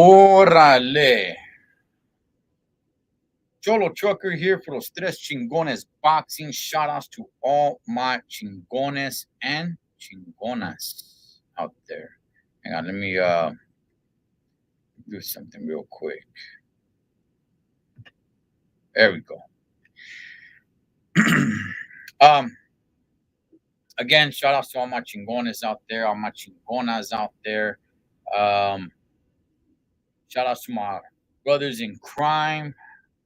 Órale. Cholo Trucker here for los Tres Chingones Boxing. Shout outs to all my chingones and chingonas out there. Hang on, let me do something real quick. There we go. Again, shout outs to all my chingones out there, all my chingonas out there. Shout outs to my brothers in crime,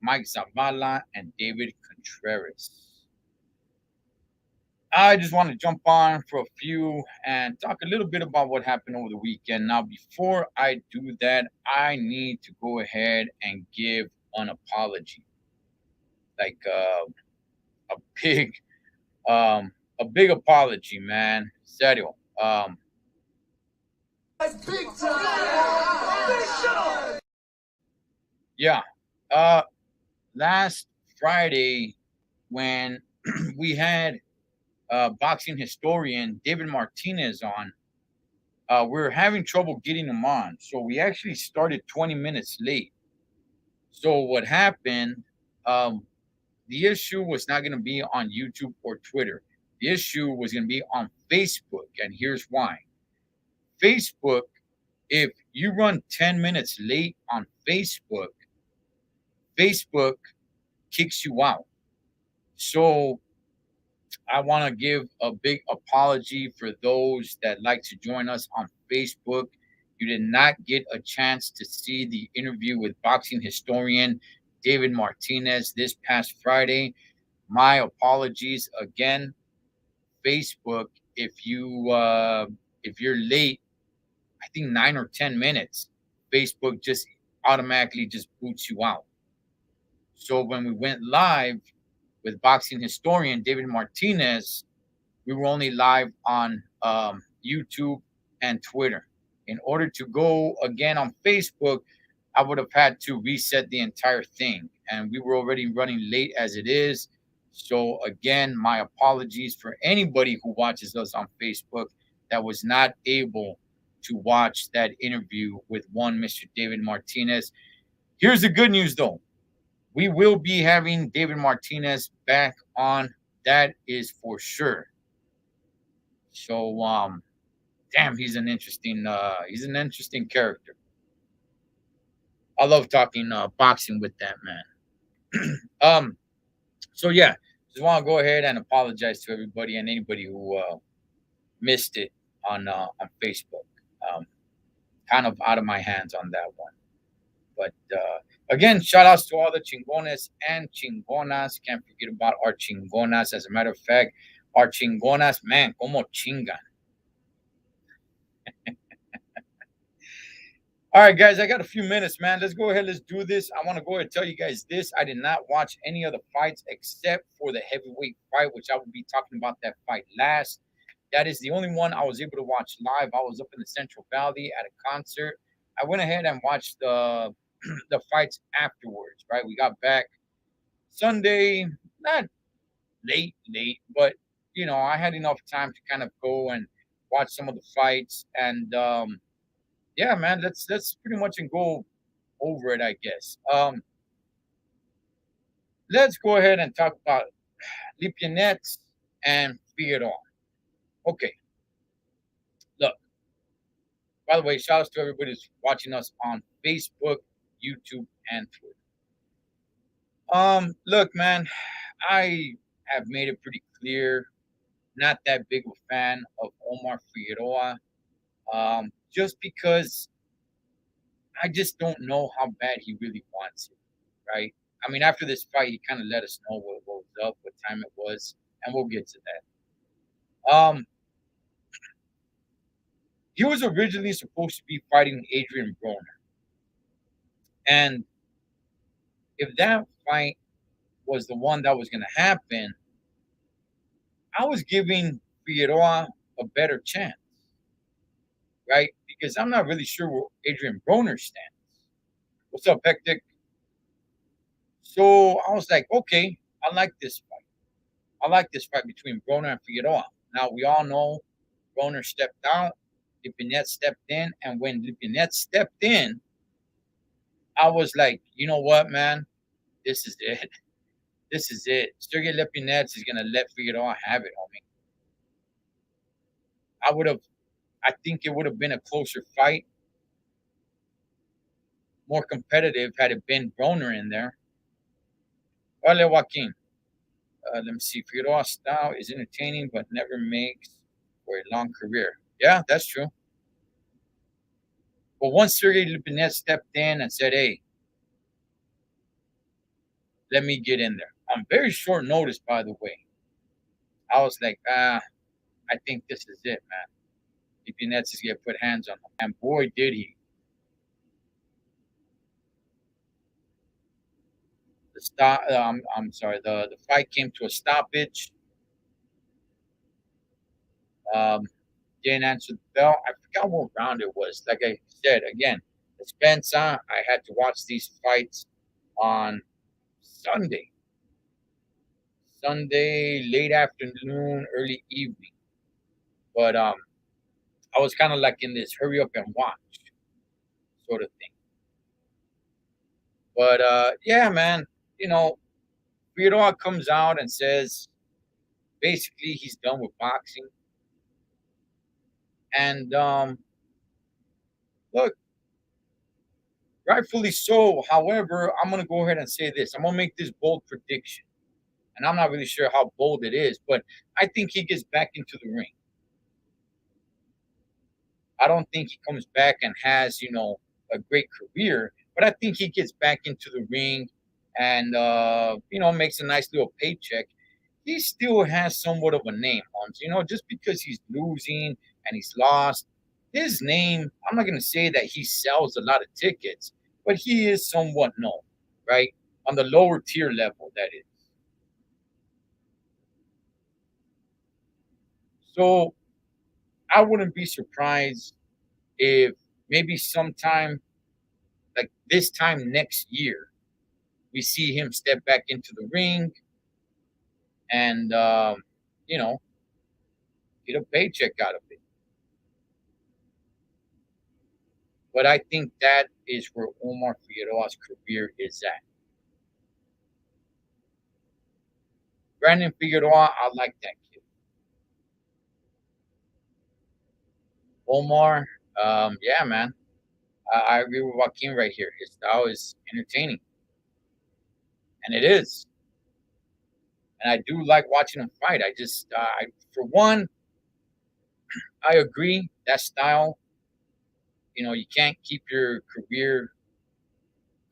Mike Zavala and David Contreras. I just want to jump on for a few and talk a little bit about what happened over the weekend. Now, before I do that, I need to go ahead and give an apology, like a big apology, man. Serio. Big time. Yeah. Last Friday, when we had boxing historian David Martinez on, we were having trouble getting him on. So we actually started 20 minutes late. So what happened, the issue was not going to be on YouTube or Twitter. The issue was going to be on Facebook. And here's why. Facebook, if you run 10 minutes late on Facebook, Facebook kicks you out. So I want to give a big apology for those that like to join us on Facebook. You did not get a chance to see the interview with boxing historian David Martinez this past Friday. My apologies again. Facebook, if you're late, I think 9 or 10 minutes, Facebook just automatically just boots you out. So when we went live with boxing historian David Martinez, we were only live on YouTube and Twitter. In order to go again on Facebook, I would have had to reset the entire thing. And we were already running late as it is. So again, my apologies for anybody who watches us on Facebook that was not able to watch that interview with one Mr. David Martinez. Here's the good news, though. We will be having David Martinez back on. That is for sure. So, damn, he's an interesting character. I love talking boxing with that man. So yeah, just want to go ahead and apologize to everybody and anybody who missed it on Facebook. Kind of out of my hands on that one. But again, shout outs to all the chingones and chingonas. Can't forget about our chingonas. As a matter of fact, our chingonas, man, como chingan. All right, guys, I got a few minutes, man. Let's go ahead. Let's do this. I want to go ahead and tell you guys this. I did not watch any of the fights except for the heavyweight fight, which I will be talking about that fight last. That is the only one I was able to watch live. I was up in the Central Valley at a concert. I went ahead and watched the fights afterwards, right? We got back Sunday, not late, but I had enough time to kind of go and watch some of the fights. And yeah, man, let's pretty much go over it, I guess. Let's go ahead and talk about Lipinets and Figueroa. Okay. Look, by the way, shout out to everybody who's watching us on Facebook, YouTube, and Twitter. Look, man, I have made it pretty clear, not that big of a fan of Omar Figueroa, just because I just don't know how bad he really wants it, right? I mean, after this fight, he kind of let us know what was up, what time it was, and we'll get to that. He was originally supposed to be fighting Adrian Broner. And if that fight was the one that was going to happen, I was giving Figueroa a better chance, right? Because I'm not really sure where Adrian Broner stands. What's up, Hectic? So I was like, okay, I like this fight. I like this fight between Broner and Figueroa. Now, we all know Broner stepped out, Lipinets stepped in, and when Lipinets stepped in, I was like, you know what, man, this is it. This is it. Sergey Lipinets is gonna let Figueroa have it, homie. I would have. I think it would have been a closer fight, more competitive had it been Broner in there. Vale, Joaquin. Let me see. Figueroa's style is entertaining, but never makes for a long career. Yeah, that's true. But once Sergey Lipinets stepped in and said, "Hey, let me get in there," on very short notice, by the way, I was like, I think this is it, man. Lipinets is gonna put hands on him, and boy, did he. The stop. I'm sorry. The fight came to a stoppage. Um, didn't answer the bell. I forgot what round it was. Like I said again, Spencer. I had to watch these fights on Sunday, late afternoon, early evening. But I was kind of like in this hurry up and watch sort of thing. But yeah, man, you know, Figueroa comes out and says basically he's done with boxing. And look, rightfully so. However, I'm going to go ahead and say this. I'm going to make this bold prediction. And I'm not really sure how bold it is, but I think he gets back into the ring. I don't think he comes back and has, a great career, but I think he gets back into the ring and, makes a nice little paycheck. He still has somewhat of a name, Holmes. Just because he's losing and he's lost, his name, I'm not going to say that he sells a lot of tickets, but he is somewhat known, right? On the lower tier level, that is. So I wouldn't be surprised if maybe sometime like this time next year, we see him step back into the ring and, you know, get a paycheck out of it. But I think that is where Omar Figueroa's career is at. Brandon Figueroa, I like that kid. Omar, yeah, man. I agree with Joaquin right here. His style is entertaining, and it is. And I do like watching him fight. For one, I agree that style. You can't keep your career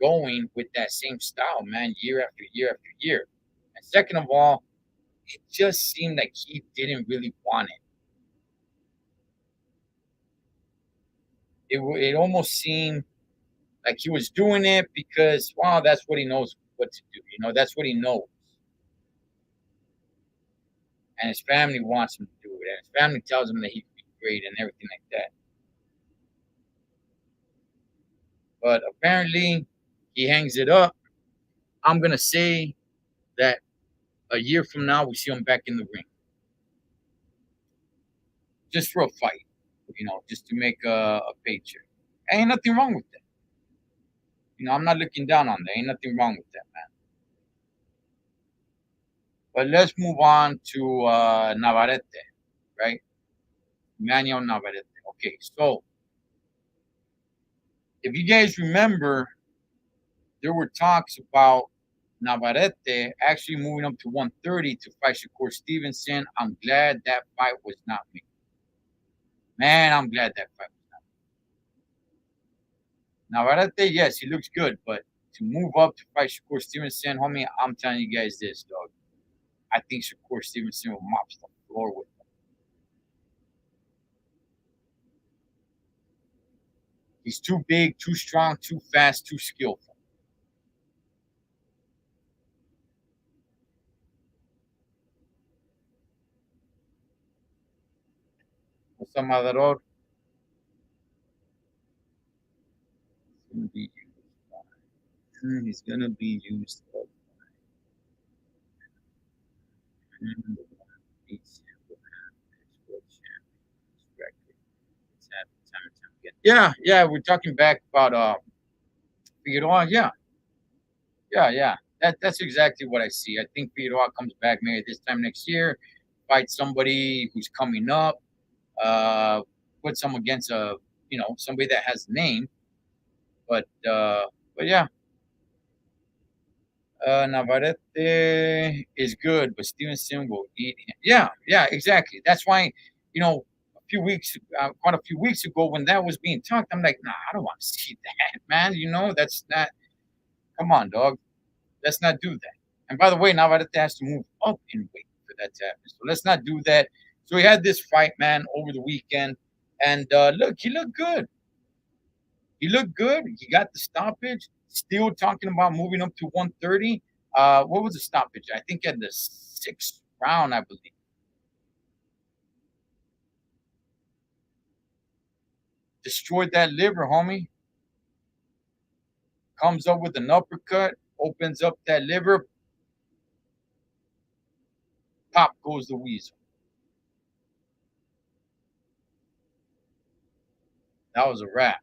going with that same style, man, year after year after year. And second of all, it just seemed like he didn't really want it. It almost seemed like he was doing it because, wow, that's what he knows what to do. That's what he knows. And his family wants him to do it. And his family tells him that he can be great and everything like that. But apparently, he hangs it up. I'm going to say that a year from now, we see him back in the ring just for a fight, just to make a paycheck. Ain't nothing wrong with that. I'm not looking down on that. Ain't nothing wrong with that, man. But let's move on to Navarrete, right? Manuel Navarrete. Okay, so if you guys remember, there were talks about Navarrete actually moving up to 130 to fight Shakur Stevenson. I'm glad that fight was not made. Man, I'm glad that fight was not made. Navarrete, yes, he looks good, but to move up to fight Shakur Stevenson, homie, I'm telling you guys this, dog. I think Shakur Stevenson will mop the floor with him. He's too big, too strong, too fast, too skillful. What's up, Matador? He's gonna be used. Yeah, yeah, we're talking back about Figueroa, yeah, yeah. That's exactly what I see. I think Figueroa comes back maybe this time next year, fights somebody who's coming up, uh, puts him against a somebody that has a name. But yeah, Navarrete is good, but Stevenson will eat him. Yeah, yeah, exactly. That's why quite a few weeks ago when that was being talked, I'm like, nah, I don't want to see that, man. That's not. Come on, dog. Let's not do that. And by the way, Navarrete has to move up in weight for that to happen. So let's not do that. So he had this fight, man, over the weekend, and look, he looked good. He looked good. He got the stoppage. Still talking about moving up to 130. What was the stoppage? I think at the sixth round, I believe. Destroyed that liver, homie. Comes up with an uppercut, opens up that liver. Pop goes the weasel. That was a wrap.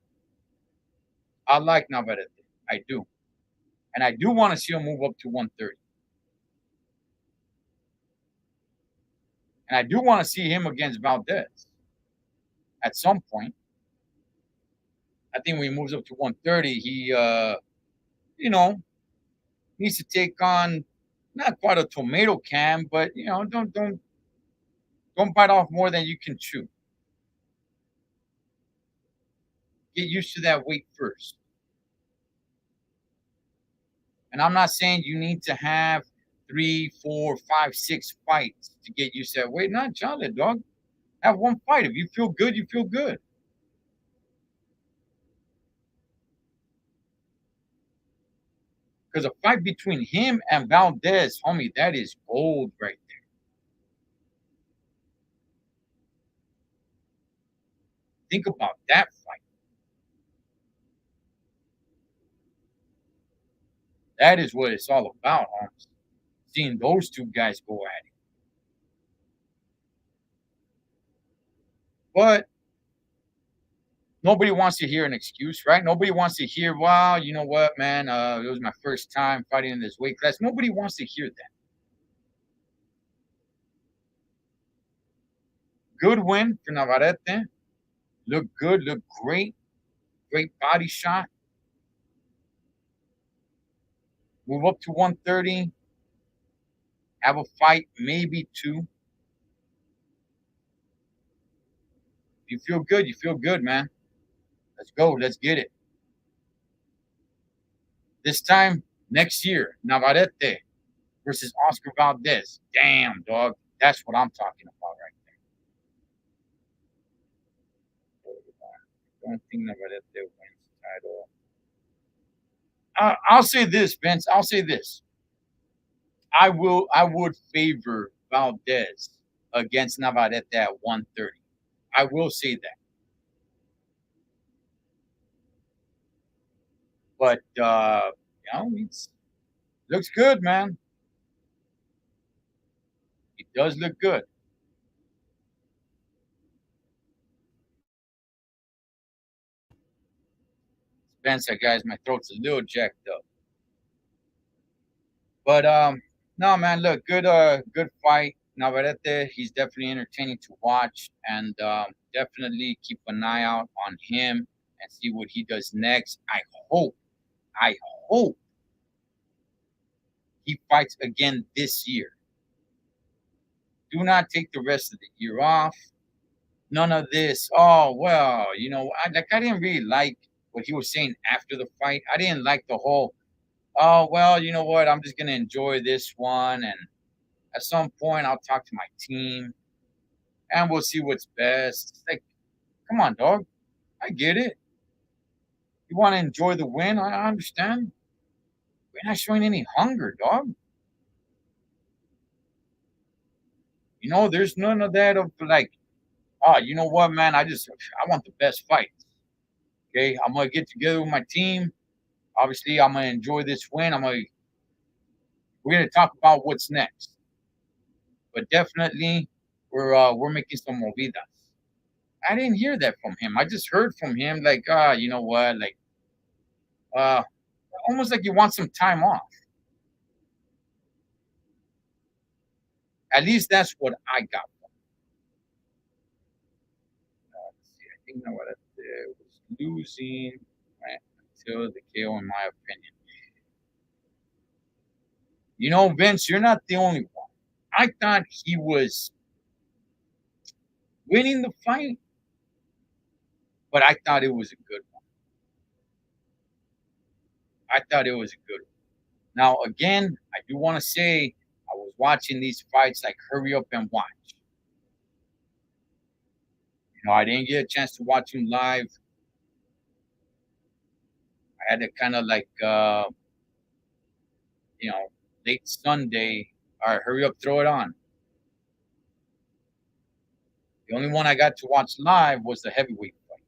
I like Navarrete. I do. And I do want to see him move up to 130. And I do want to see him against Valdez at some point. I think when he moves up to 130, he, you know, needs to take on not quite a tomato can, but don't bite off more than you can chew. Get used to that weight first. And I'm not saying you need to have 3, 4, 5, 6 fights to get used to that weight. Not jolly, dog. Have one fight. If you feel good, you feel good. Because a fight between him and Valdez, homie, that is gold right there. Think about that fight. That is what it's all about, homies. Seeing those two guys go at it. But nobody wants to hear an excuse, right? Nobody wants to hear, well, you know what, man, it was my first time fighting in this weight class. Nobody wants to hear that. Good win for Navarrete. Look good, look great. Great body shot. Move up to 130. Have a fight, maybe two. You feel good, you feel good, man. Let's go, let's get it. This time next year, Navarrete versus Oscar Valdez. Damn, dog. That's what I'm talking about right there. I don't think Navarrete wins the title. I'll say this, Vince. I'll say this. I would favor Valdez against Navarrete at 130. I will say that. But it looks good, man. It does look good. Spencer, guys, my throat's a little jacked up. But no, man, look, good fight. Navarrete, he's definitely entertaining to watch, and definitely keep an eye out on him and see what he does next. Hope, I hope he fights again this year. Do not take the rest of the year off. None of this. Oh well, I didn't really like what he was saying after the fight. I didn't like the whole. Oh well, you know what? I'm just gonna enjoy this one, and at some point I'll talk to my team, and we'll see what's best. It's like, come on, dog. I get it. You want to enjoy the win? I understand. We're not showing any hunger, dog. There's none of that of like, oh, you know what, man? I want the best fight. Okay, I'm gonna get together with my team. Obviously, I'm gonna enjoy this win. We're gonna talk about what's next, but definitely we're making some movidas. I didn't hear that from him. I just heard from him like, you know what, like, almost like you want some time off. At least that's what I got. Let's see. I think what I was losing right, until the KO, in my opinion. You know, Vince, you're not the only one. I thought he was winning the fight, but I thought it was a good one. I thought it was a good one. Now, again, I do want to say I was watching these fights like hurry up and watch. You know, I didn't get a chance to watch him live. I had to kind of like, you know, late Sunday. All right, hurry up, throw it on. The only one I got to watch live was the heavyweight fight.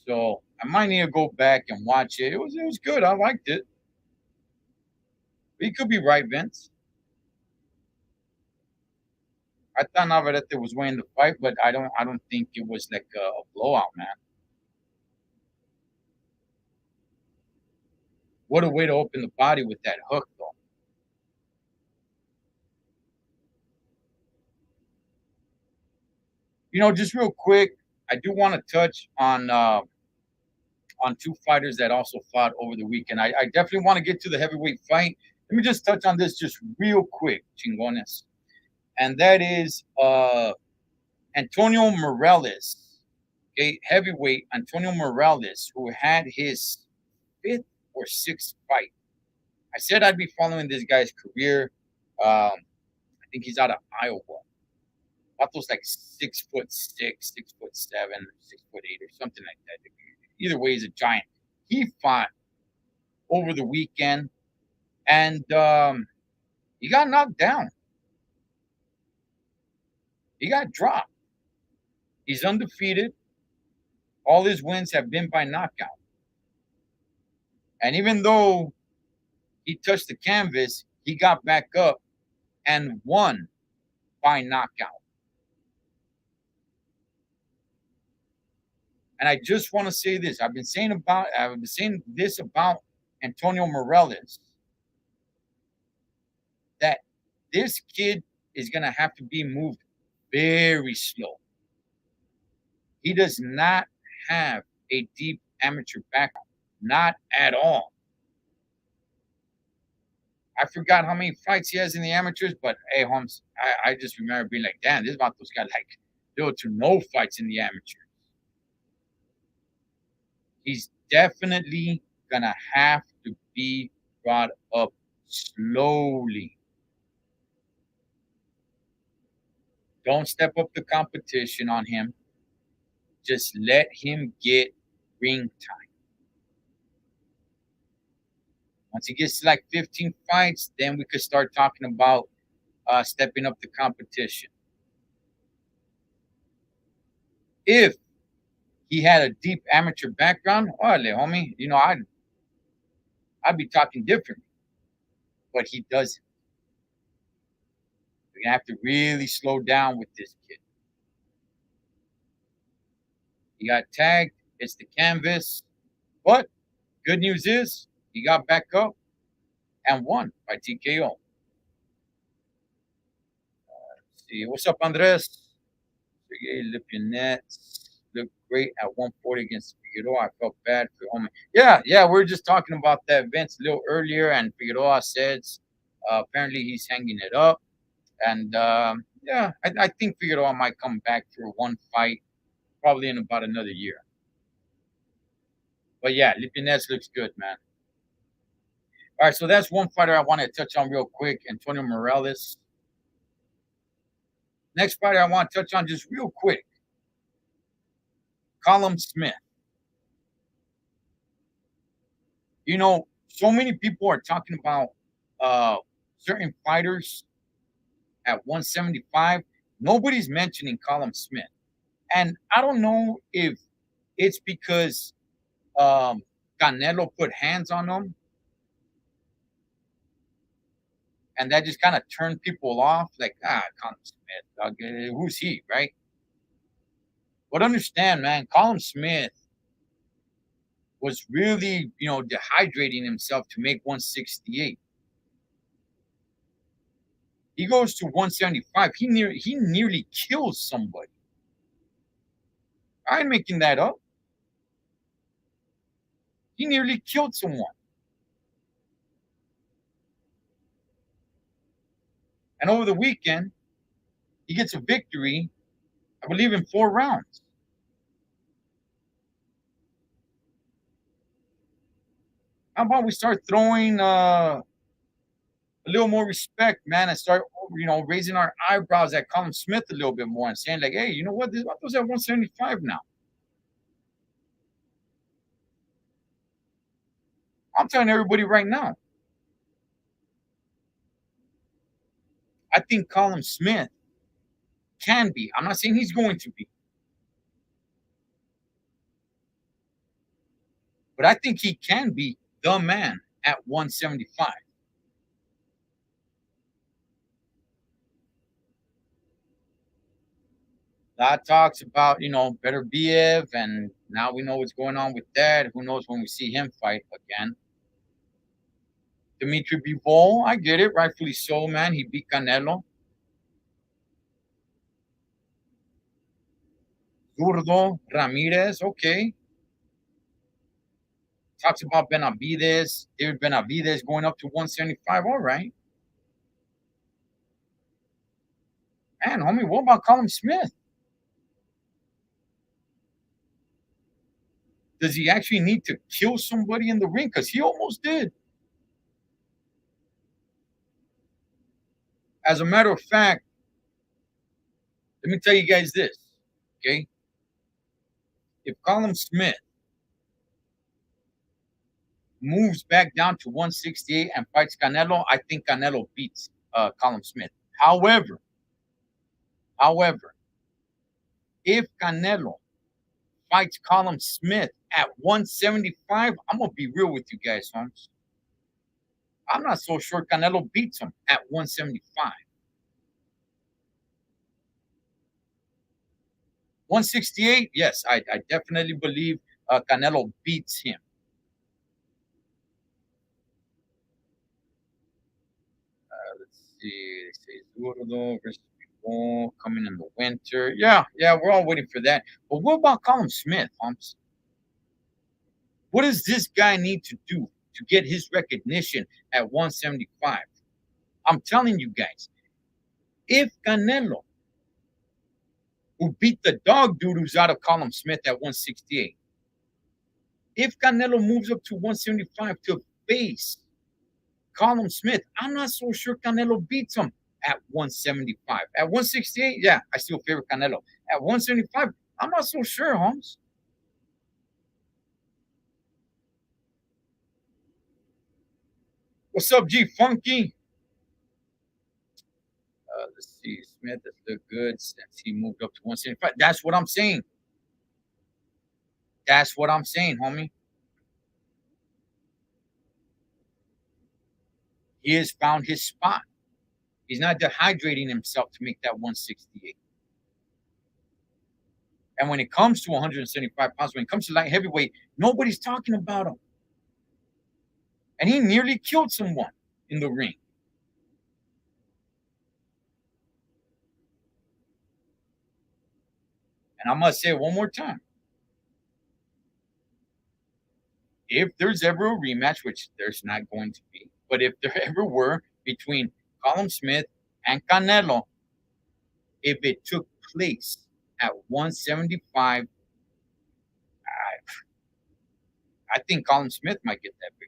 So I might need to go back and watch it. It was good. I liked it. But you could be right, Vince. I thought Navarrete was winning the fight, but I don't think it was like a blowout, man. What a way to open the body with that hook, though. You know, just real quick, I do want to touch on two fighters that also fought over the weekend. I definitely want to get to the heavyweight fight. Let me just touch on this just real quick, chingones. And that is Antonio Morales, okay, heavyweight Antonio Morales, who had his fifth or sixth fight. I said I'd be following this guy's career. I think he's out of Iowa. Vato's like 6'6", 6'7", 6'8", or something like that. Either way, he's a giant. He fought over the weekend, and he got knocked down. He got dropped. He's undefeated. All his wins have been by knockout. And even though he touched the canvas, he got back up and won by knockout. And I just want to say this. I've been saying this about Antonio Morales, that this kid is going to have to be moved very slow. He does not have a deep amateur background, not at all. I forgot how many fights he has in the amateurs, but hey, Holmes, I just remember being like, damn, this Vato's got like little to no fights in the amateurs. He's definitely gonna have to be brought up slowly. Don't step up the competition on him. Just let him get ring time. Once he gets to like 15 fights, then we could start talking about stepping up the competition. If he had a deep amateur background, well, homie, you know, I'd be talking differently. But he doesn't. We're gonna have to really slow down with this kid. He got tagged. It's the canvas. But good news is he got back up and won by TKO. Let's see. What's up, Andres? Lipionets looked great at 140 against Figueroa. I felt bad for home. Yeah, we were just talking about that Vince a little earlier, and Figueroa says apparently he's hanging it up. And yeah, I think Figueroa might come back for one fight, probably in about another year. But yeah, Lipinets looks good, man. All right, so that's one fighter I want to touch on real quick, Antonio Morales. Next fighter I want to touch on just real quick, Colin Smith. You know, so many people are talking about certain fighters at 175. Nobody's mentioning Colin Smith. And I don't know if it's because Canelo put hands on him and that just kind of turned people off. Like, Colin Smith, who's he, right? But understand, man, Colin Smith was really, dehydrating himself to make 168. He goes to 175. He nearly kills somebody. I ain't making that up. He nearly killed someone. And over the weekend, he gets a victory, I believe, in 4 rounds. How about we start throwing a little more respect, man, and start, raising our eyebrows at Colin Smith a little bit more and saying, like, hey, you know what? This was at 175 now. I'm telling everybody right now. I think Colin Smith can be. I'm not saying he's going to be, but I think he can be the man at 175. That talks about, better Biev, and now we know what's going on with that. Who knows when we see him fight again? Dimitri Bivol, I get it, rightfully so, man. He beat Canelo. Zurdo Ramirez, okay. Talks about Benavides, David Benavides going up to 175. All right. Man, homie, what about Colin Smith? Does he actually need to kill somebody in the ring? Because he almost did. As a matter of fact, let me tell you guys this, okay? If Colin Smith moves back down to 168 and fights Canelo, I think Canelo beats Colin Smith. However, if Canelo fights Colin Smith at 175, I'm gonna be real with you guys, Holmes. I'm not so sure Canelo beats him at 175. 168, yes, I definitely believe Canelo beats him. Let's see. They say Zurdo versus Bivol coming in the winter. Yeah, we're all waiting for that. But what about Colin Smith, Humps? What does this guy need to do to get his recognition at 175? I'm telling you guys, if Canelo, who beat the dog doodles out of Colin Smith at 168, if Canelo moves up to 175 to face Colin Smith, I'm not so sure Canelo beats him at 175. At 168, yeah, I still favor Canelo. At 175, I'm not so sure, Holmes. What's up, G Funky? Let's see. Smith has looked good since he moved up to 175. That's what I'm saying. That's what I'm saying, homie. He has found his spot. He's not dehydrating himself to make that 168. And when it comes to 175 pounds, when it comes to light heavyweight, nobody's talking about him. And he nearly killed someone in the ring. And I must say it one more time. If there's ever a rematch, which there's not going to be, but if there ever were between Colin Smith and Canelo, if it took place at 175, I think Colin Smith might get that victory.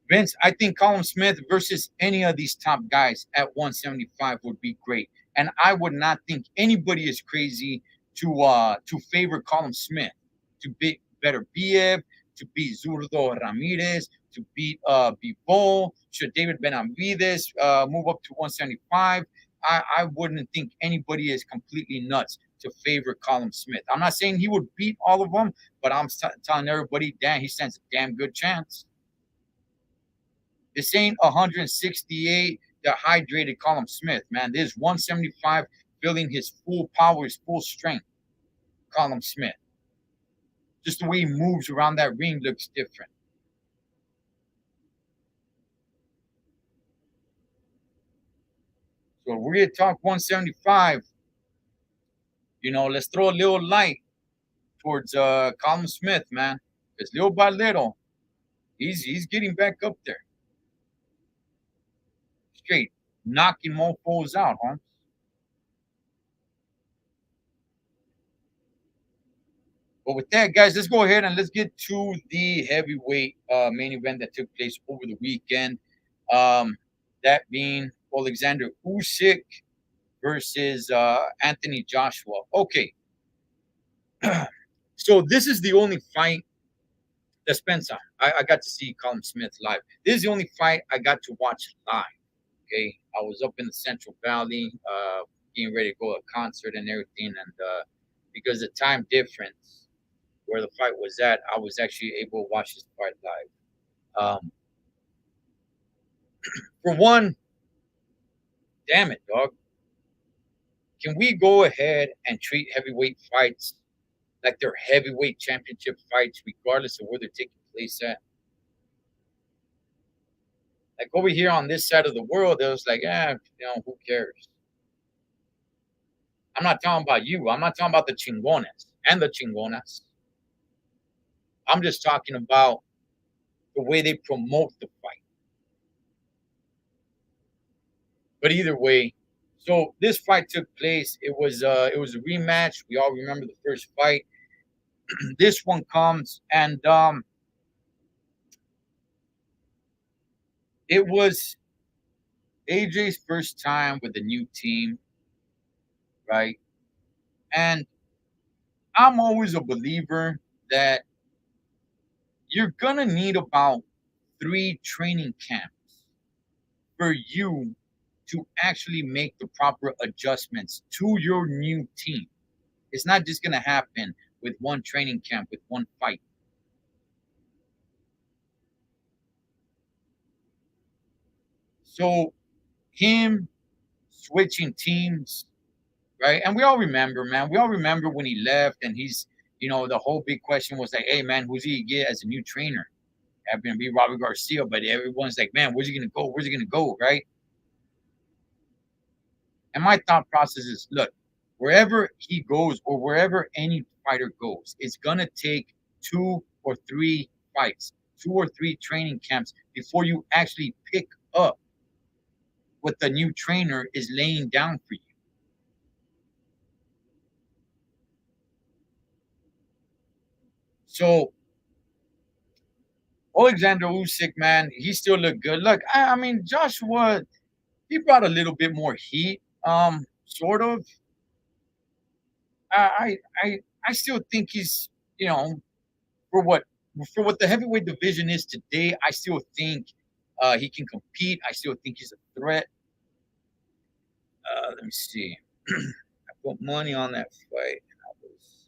Vince, I think Colin Smith versus any of these top guys at 175 would be great. And I would not think anybody is crazy to favor Colin Smith, to beat better Biev, to beat Zurdo Ramirez, to beat Bivol. Should David Benavides move up to 175? I wouldn't think anybody is completely nuts to favor Colin Smith. I'm not saying he would beat all of them, but I'm telling everybody, damn, he stands a damn good chance. This ain't 168 dehydrated Colin Smith, man. This is 175 feeling his full power, his full strength. Colin Smith. Just the way he moves around that ring looks different. So we're going to talk 175. Let's throw a little light towards Colin Smith, man. Because little by little, he's getting back up there. Straight knocking mofos out, huh? But with that, guys, let's go ahead and let's get to the heavyweight main event that took place over the weekend. That being Alexander Usyk versus Anthony Joshua. Okay. So this is the only fight that Spencer. I got to see Colin Smith live. This is the only fight I got to watch live. Okay. I was up in the Central Valley, getting ready to go to a concert and everything. And because the time difference where the fight was at, I was actually able to watch this fight live. For one, damn it, dog. Can we go ahead and treat heavyweight fights like they're heavyweight championship fights, regardless of where they're taking place at? Like over here on this side of the world, it was like, who cares? I'm not talking about you. I'm not talking about the chingones and the chingonas. I'm just talking about the way they promote the fight. But either way, so this fight took place. It was a rematch. We all remember the first fight. This one comes and it was AJ's first time with the new team, right? And I'm always a believer that you're gonna need about 3 training camps for you to actually make the proper adjustments to your new team. It's not just gonna happen with one training camp, with one fight. So him switching teams, right? And we all remember, man. We all remember when he left, and the whole big question was like, "Hey, man, who's he get as a new trainer?" Happened to be Robert Garcia, but everyone's like, "Man, where's he gonna go? Where's he gonna go?" Right? And my thought process is, look, wherever he goes or wherever any fighter goes, it's gonna take 2 or 3 fights, 2 or 3 training camps before you actually pick up what the new trainer is laying down for you. So Alexander Usyk, man, he still looked good. Look, I mean, Joshua, he brought a little bit more heat, sort of. I still think he's, you know, for what for what the heavyweight division is today. I still think he can compete. I still think he's a threat. Let me see. I put money on that fight, and I was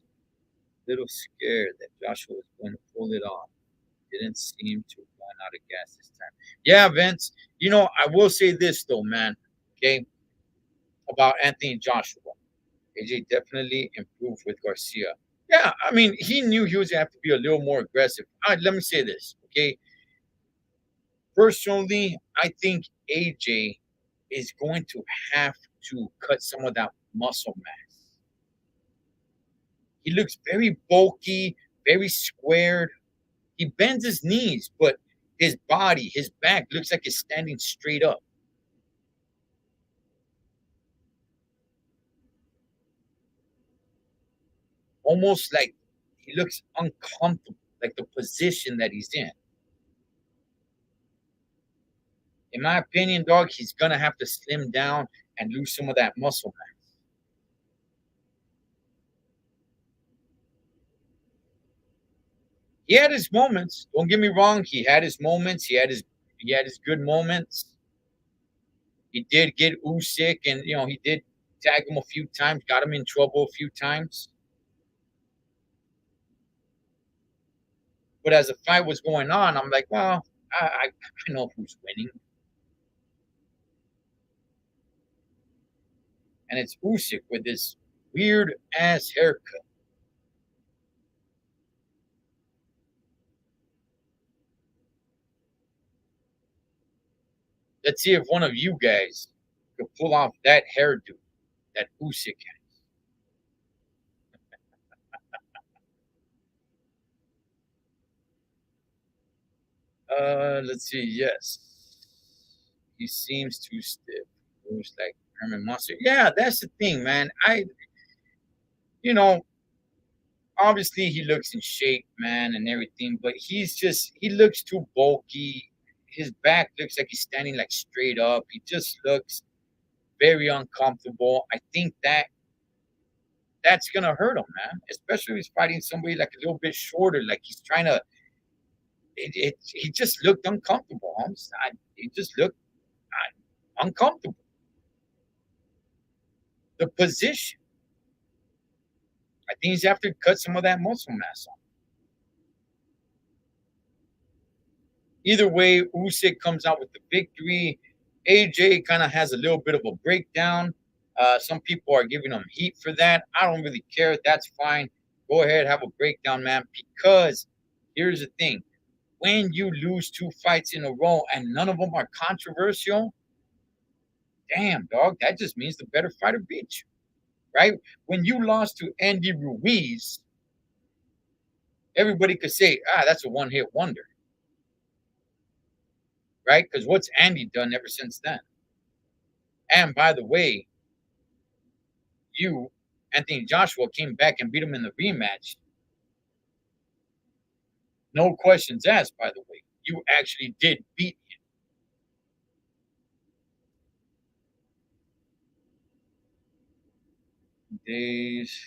a little scared that Joshua was going to pull it off. Didn't seem to run out of gas this time. Yeah, Vince. I will say this though, man. Okay, about Anthony Joshua. AJ definitely improved with Garcia. Yeah, I mean, he knew he was gonna have to be a little more aggressive. All right, let me say this, okay? Personally, I think AJ is going to have to cut some of that muscle mass. He looks very bulky, very squared. He bends his knees, but his body, his back looks like it's standing straight up. Almost like he looks uncomfortable, like the position that he's in. In my opinion, dog, he's gonna have to slim down and lose some of that muscle mass. He had his moments. Don't get me wrong. He had his moments. He had his good moments. He did get Usyk, and he did tag him a few times, got him in trouble a few times. But as the fight was going on, I'm like, well, I know who's winning, and it's Usyk with this weird ass haircut. Let's see if one of you guys could pull off that hairdo that Usyk has. Let's see. Yes, he seems too stiff. Moves like Herman Monster. Yeah, that's the thing, man. You know, obviously he looks in shape, man, and everything, but he looks too bulky. His back looks like he's standing like straight up. He just looks very uncomfortable. I think that's gonna hurt him, man. Especially if he's fighting somebody like a little bit shorter, like he's trying to. He just looked uncomfortable. He just looked uncomfortable. The position. I think he's have to cut some of that muscle mass off. Either way, Usyk comes out with the victory. AJ kind of has a little bit of a breakdown. Some people are giving him heat for that. I don't really care. That's fine. Go ahead, have a breakdown, man. Because here's the thing: when you lose two fights in a row and none of them are controversial, damn, dog, that just means the better fighter beat you, right? When you lost to Andy Ruiz, everybody could say, that's a one-hit wonder, right? Because what's Andy done ever since then? And by the way, Anthony Joshua, came back and beat him in the rematch. No questions asked, by the way. You actually did beat him. Days.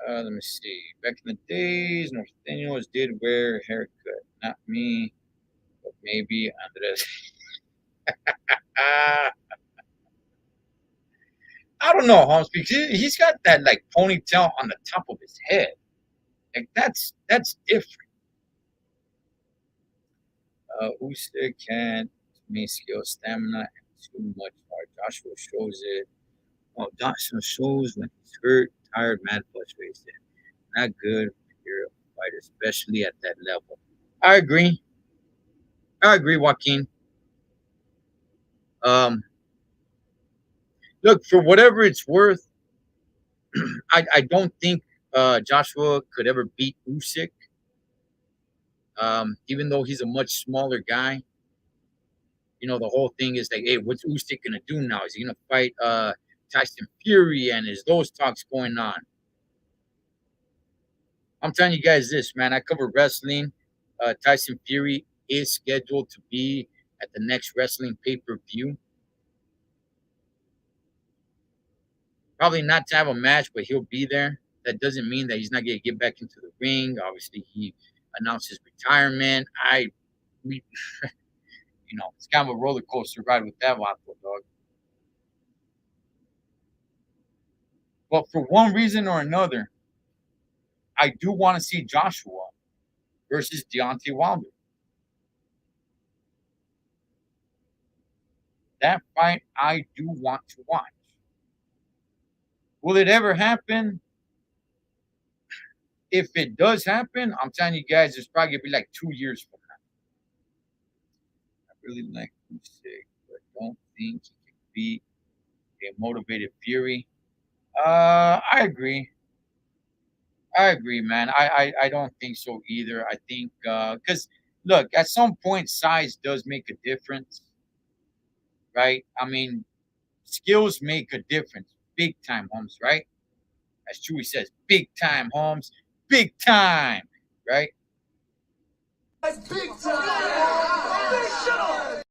Let me see. Back in the days, Norteños did wear a haircut. Not me, but maybe Andres. I don't know, Holmes, because he's got that like ponytail on the top of his head. Like that's different. Usyk had me skill, stamina, and too much heart. Joshua shows it. Oh, Joshua shows when he's hurt, tired, mad, frustrated. Not good if you're a fighter, especially at that level. I agree. I agree, Joaquin. Um, Look, for whatever it's worth, I don't think Joshua could ever beat Usyk. Even though he's a much smaller guy, the whole thing is like, hey, what's Usyk gonna do now? Is he gonna fight Tyson Fury? And is those talks going on? I'm telling you guys this, man. I cover wrestling. Tyson Fury is scheduled to be at the next wrestling pay-per-view. Probably not to have a match, but he'll be there. That doesn't mean that he's not going to get back into the ring. Obviously, he announced his retirement. We, it's kind of a roller coaster ride with that one, dog. But for one reason or another, I do want to see Joshua versus Deontay Wilder. That fight, I do want to watch. Will it ever happen? If it does happen, I'm telling you guys, it's probably gonna be like 2 years from now. I really like Usyk, but don't think he can beat a motivated Fury. I agree. I agree, man. I don't think so either. I think because look, at some point, size does make a difference, right? I mean, skills make a difference, big time, Holmes, right? As Chewy says, big time, Holmes, big time, right? Big time.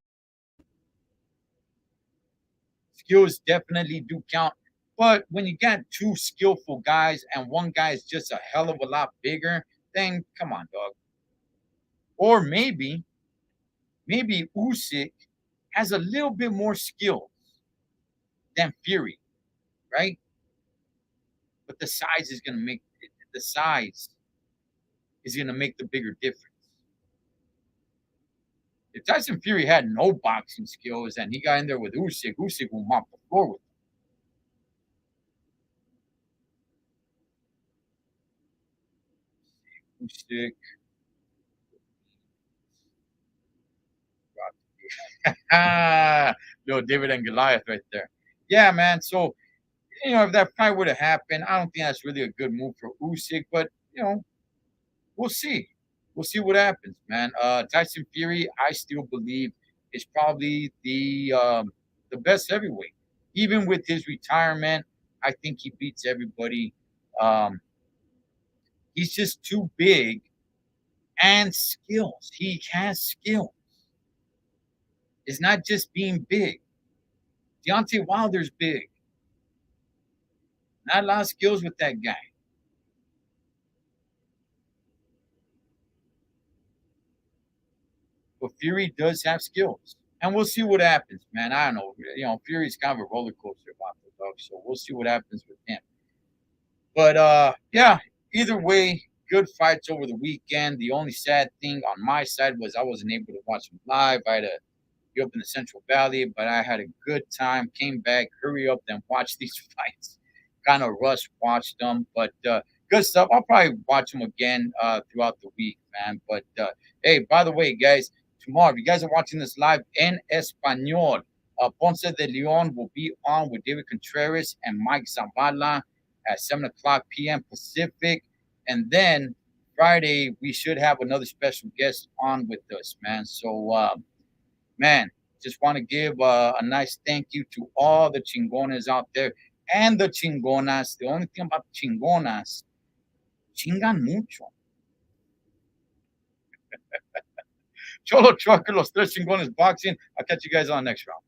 Skills definitely do count. But when you got two skillful guys and one guy is just a hell of a lot bigger, then come on, dog. Or maybe Usyk has a little bit more skills than Fury, right? But the size is gonna make the bigger difference. If Tyson Fury had no boxing skills and he got in there with Usyk will mop the floor with him. Usyk. Ah, little David and Goliath right there. Yeah, man. So, if that fight would have happened, I don't think that's really a good move for Usyk, but we'll see. We'll see what happens, man. Tyson Fury, I still believe is probably the best heavyweight. Even with his retirement, I think he beats everybody. Um, he's just too big and skills. He has skills. It's not just being big. Deontay Wilder's big. Not a lot of skills with that guy. But Fury does have skills. And we'll see what happens, man. I don't know. Fury's kind of a roller coaster about the dog, so we'll see what happens with him. But yeah, either way, good fights over the weekend. The only sad thing on my side was I wasn't able to watch them live. I had to be up in the Central Valley, but I had a good time. Came back, hurry up, then watch these fights. Kind of rush watched them, but good stuff. I'll probably watch them again throughout the week, man. But hey, by the way, guys, tomorrow, if you guys are watching this live in Espanol, Ponce de Leon will be on with David Contreras and Mike Zavala at 7 o'clock p.m. Pacific. And then Friday, we should have another special guest on with us, man. So, man, just want to give a nice thank you to all the chingones out there and the chingonas. The only thing about chingonas, chingan mucho. Cholo Trucker, Los Tres Chingones Boxing. I'll catch you guys on the next round.